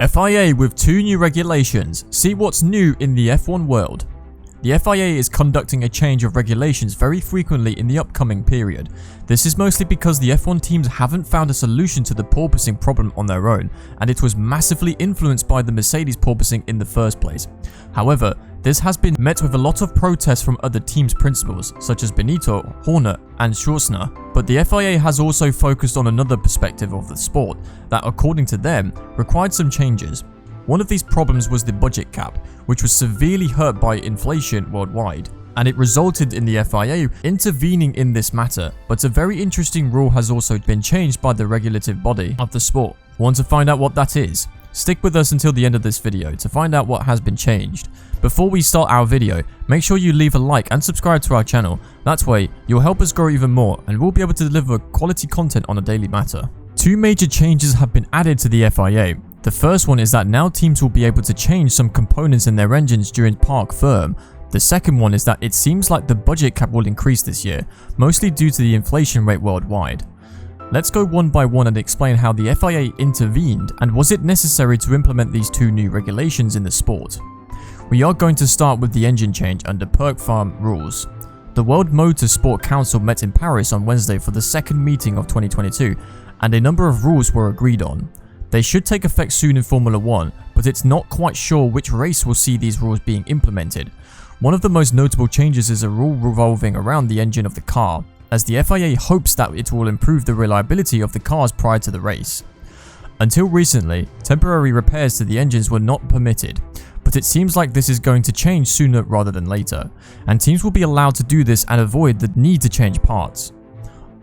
FIA with 2 new regulations. See what's new in the F1 world. The FIA is conducting a change of regulations very frequently in the upcoming period. This is mostly because the F1 teams haven't found a solution to the porpoising problem on their own, and it was massively influenced by the Mercedes porpoising in the first place. However, this has been met with a lot of protests from other teams' principals, such as Benito, Horner, and Schumacher. But the FIA has also focused on another perspective of the sport that, according to them, required some changes. One of these problems was the budget cap, which was severely hurt by inflation worldwide, and it resulted in the FIA intervening in this matter. But a very interesting rule has also been changed by the regulative body of the sport. Want to find out what that is? Stick with us until the end of this video to find out what has been changed. Before we start our video, make sure you leave a like and subscribe to our channel. That way, you'll help us grow even more and we'll be able to deliver quality content on a daily matter. 2 major changes have been added to the FIA. The first one is that now teams will be able to change some components in their engines during park firm. The second one is that it seems like the budget cap will increase this year, mostly due to the inflation rate worldwide. Let's go one by one and explain how the FIA intervened and was it necessary to implement these 2 new regulations in the sport. We are going to start with the engine change under park farm rules. The World Motor Sport Council met in Paris on Wednesday for the second meeting of 2022, and a number of rules were agreed on. They should take effect soon in Formula 1, but it's not quite sure which race will see these rules being implemented. One of the most notable changes is a rule revolving around the engine of the car, as the FIA hopes that it will improve the reliability of the cars prior to the race. Until recently, temporary repairs to the engines were not permitted, but it seems like this is going to change sooner rather than later, and teams will be allowed to do this and avoid the need to change parts.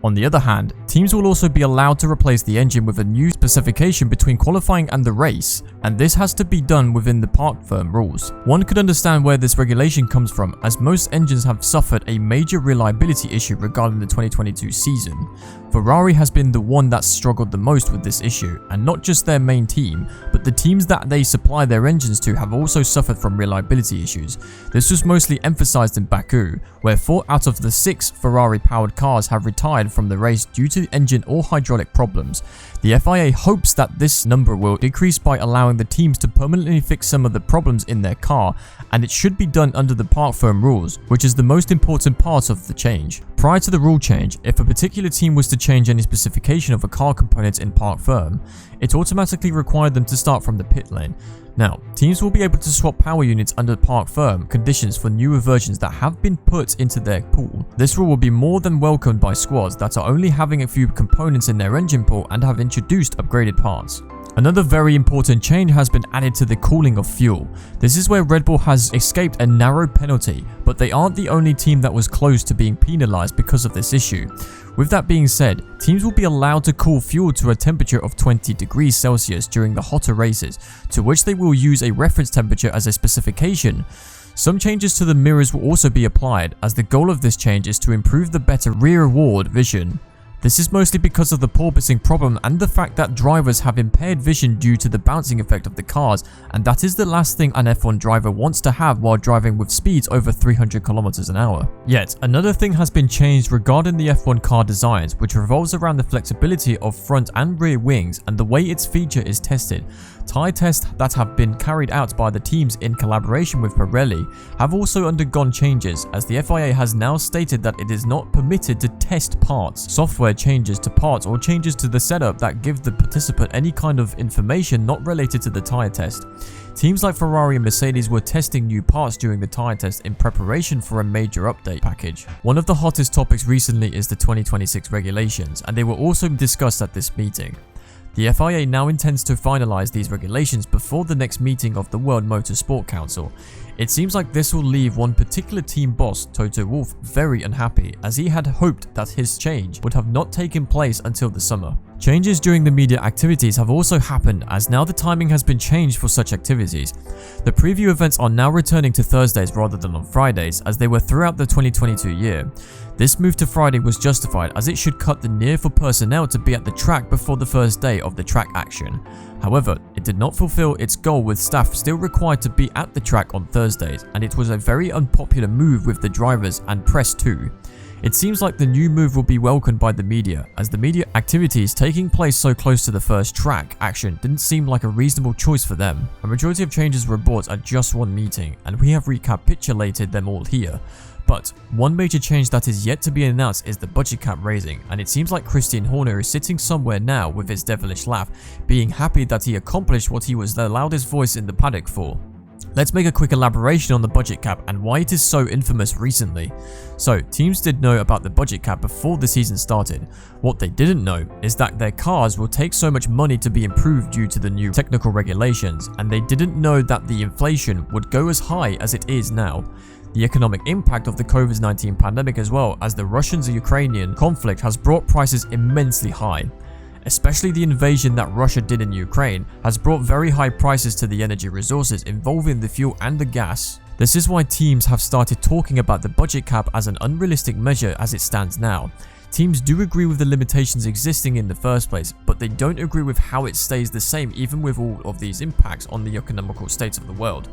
On the other hand, teams will also be allowed to replace the engine with a new specification between qualifying and the race, and this has to be done within the park firm rules. One could understand where this regulation comes from, as most engines have suffered a major reliability issue regarding the 2022 season. Ferrari has been the one that struggled the most with this issue, and not just their main team, but the teams that they supply their engines to have also suffered from reliability issues. This was mostly emphasized in Baku, where 4 out of the 6 Ferrari-powered cars have retired from the race due to engine or hydraulic problems. The FIA hopes that this number will decrease by allowing the teams to permanently fix some of the problems in their car, and it should be done under the park firm rules, which is the most important part of the change. Prior to the rule change, if a particular team was to change any specification of a car component in park firm, it automatically required them to start from the pit lane. Now, teams will be able to swap power units under park firm conditions for newer versions that have been put into their pool. This rule will be more than welcomed by squads that are only having a few components in their engine pool and have introduced upgraded parts. Another very important change has been added to the cooling of fuel. This is where Red Bull has escaped a narrow penalty, but they aren't the only team that was close to being penalized because of this issue. With that being said, teams will be allowed to cool fuel to a temperature of 20 degrees Celsius during the hotter races, to which they will use a reference temperature as a specification. Some changes to the mirrors will also be applied, as the goal of this change is to improve the better rearward vision. This is mostly because of the porpoising problem and the fact that drivers have impaired vision due to the bouncing effect of the cars, and that is the last thing an F1 driver wants to have while driving with speeds over 300 km an hour. Yet, another thing has been changed regarding the F1 car designs, which revolves around the flexibility of front and rear wings and the way its feature is tested. Tyre tests that have been carried out by the teams in collaboration with Pirelli have also undergone changes, as the FIA has now stated that it is not permitted to test parts, software changes to parts, or changes to the setup that give the participant any kind of information not related to the tyre test. Teams like Ferrari and Mercedes were testing new parts during the tyre test in preparation for a major update package. One of the hottest topics recently is the 2026 regulations, and they were also discussed at this meeting. The FIA now intends to finalize these regulations before the next meeting of the World Motor Sport Council. It seems like this will leave one particular team boss, Toto Wolff, very unhappy, as he had hoped that his change would have not taken place until the summer. Changes during the media activities have also happened, as now the timing has been changed for such activities. The preview events are now returning to Thursdays rather than on Fridays, as they were throughout the 2022 year. This move to Friday was justified, as it should cut the need for personnel to be at the track before the first day of the track action. However, it did not fulfill its goal, with staff still required to be at the track on Thursdays, and it was a very unpopular move with the drivers and press too. It seems like the new move will be welcomed by the media, as the media activities taking place so close to the first track action didn't seem like a reasonable choice for them. A majority of changes were brought at just one meeting, and we have recapitulated them all here. But one major change that is yet to be announced is the budget cap raising, and it seems like Christian Horner is sitting somewhere now with his devilish laugh, being happy that he accomplished what he was the loudest voice in the paddock for. Let's make a quick elaboration on the budget cap and why it is so infamous recently. So, teams did know about the budget cap before the season started. What they didn't know is that their cars will take so much money to be improved due to the new technical regulations, and they didn't know that the inflation would go as high as it is now. The economic impact of the COVID-19 pandemic, as well as the Russian-Ukrainian conflict, has brought prices immensely high. Especially the invasion that Russia did in Ukraine has brought very high prices to the energy resources involving the fuel and the gas. This is why teams have started talking about the budget cap as an unrealistic measure as it stands now. Teams do agree with the limitations existing in the first place, but they don't agree with how it stays the same even with all of these impacts on the economical state of the world.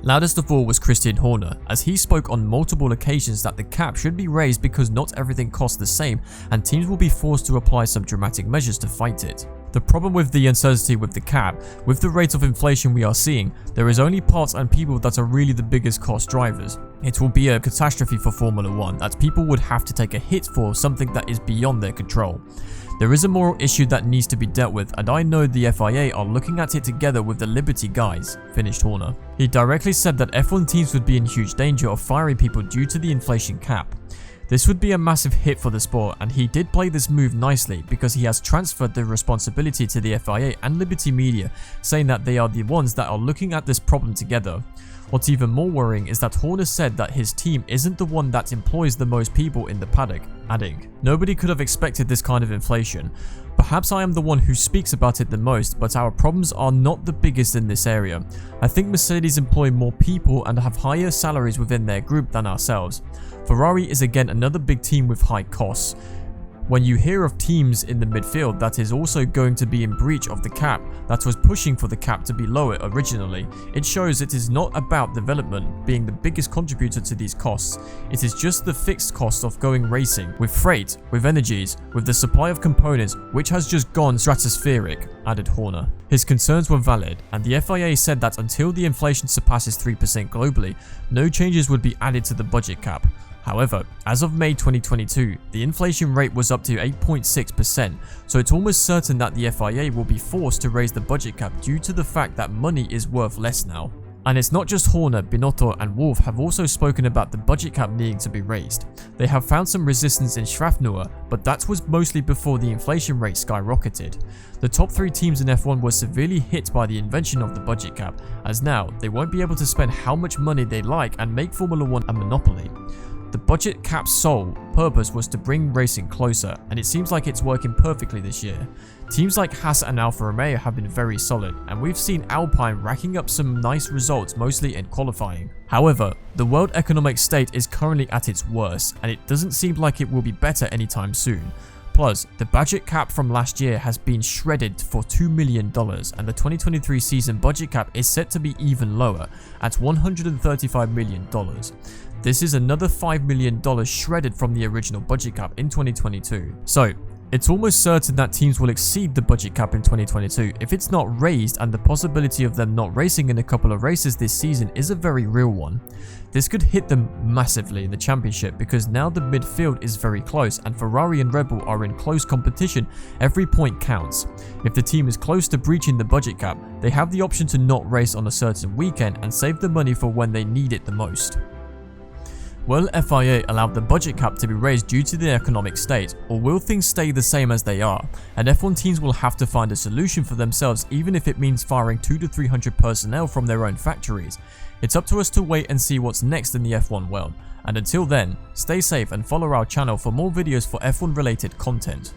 Loudest of all was Christian Horner, as he spoke on multiple occasions that the cap should be raised because not everything costs the same and teams will be forced to apply some dramatic measures to fight it. The problem with the uncertainty with the cap, with the rate of inflation we are seeing, there is only parts and people that are really the biggest cost drivers. It will be a catastrophe for Formula 1 that people would have to take a hit for something that is beyond their control. There is a moral issue that needs to be dealt with, and I know the FIA are looking at it together with the Liberty guys, finished Horner. He directly said that F1 teams would be in huge danger of firing people due to the inflation cap. This would be a massive hit for the sport, and he did play this move nicely because he has transferred the responsibility to the FIA and Liberty Media, saying that they are the ones that are looking at this problem together. What's even more worrying is that Horner said that his team isn't the one that employs the most people in the paddock, adding, "Nobody could have expected this kind of inflation. Perhaps I am the one who speaks about it the most, but our problems are not the biggest in this area. I think Mercedes employ more people and have higher salaries within their group than ourselves. Ferrari is again another big team with high costs. When you hear of teams in the midfield that is also going to be in breach of the cap that was pushing for the cap to be lower originally, it shows it is not about development being the biggest contributor to these costs. It is just the fixed cost of going racing, with freight, with energies, with the supply of components, which has just gone stratospheric," added Horner. His concerns were valid, and the FIA said that until the inflation surpasses 3% globally, no changes would be added to the budget cap. However, as of May 2022, the inflation rate was up to 8.6%, so it's almost certain that the FIA will be forced to raise the budget cap due to the fact that money is worth less now. And it's not just Horner, Binotto and Wolff have also spoken about the budget cap needing to be raised. They have found some resistance in Schaffner, but that was mostly before the inflation rate skyrocketed. The top 3 teams in F1 were severely hit by the invention of the budget cap, as now they won't be able to spend how much money they like and make Formula 1 a monopoly. The budget cap's sole purpose was to bring racing closer, and it seems like it's working perfectly this year. Teams like Haas and Alfa Romeo have been very solid, and we've seen Alpine racking up some nice results mostly in qualifying. However, the world economic state is currently at its worst, and it doesn't seem like it will be better anytime soon. Plus, the budget cap from last year has been shredded for $2 million, and the 2023 season budget cap is set to be even lower, at $135 million. This is another $5 million shredded from the original budget cap in 2022. So, it's almost certain that teams will exceed the budget cap in 2022 if it's not raised, and the possibility of them not racing in a couple of races this season is a very real one. This could hit them massively in the championship because now the midfield is very close and Ferrari and Red Bull are in close competition. Every point counts. If the team is close to breaching the budget cap, they have the option to not race on a certain weekend and save the money for when they need it the most. Will FIA allow the budget cap to be raised due to the economic state, or will things stay the same as they are? And F1 teams will have to find a solution for themselves, even if it means firing 200 to 300 personnel from their own factories. It's up to us to wait and see what's next in the F1 world. And until then, stay safe and follow our channel for more videos for F1 related content.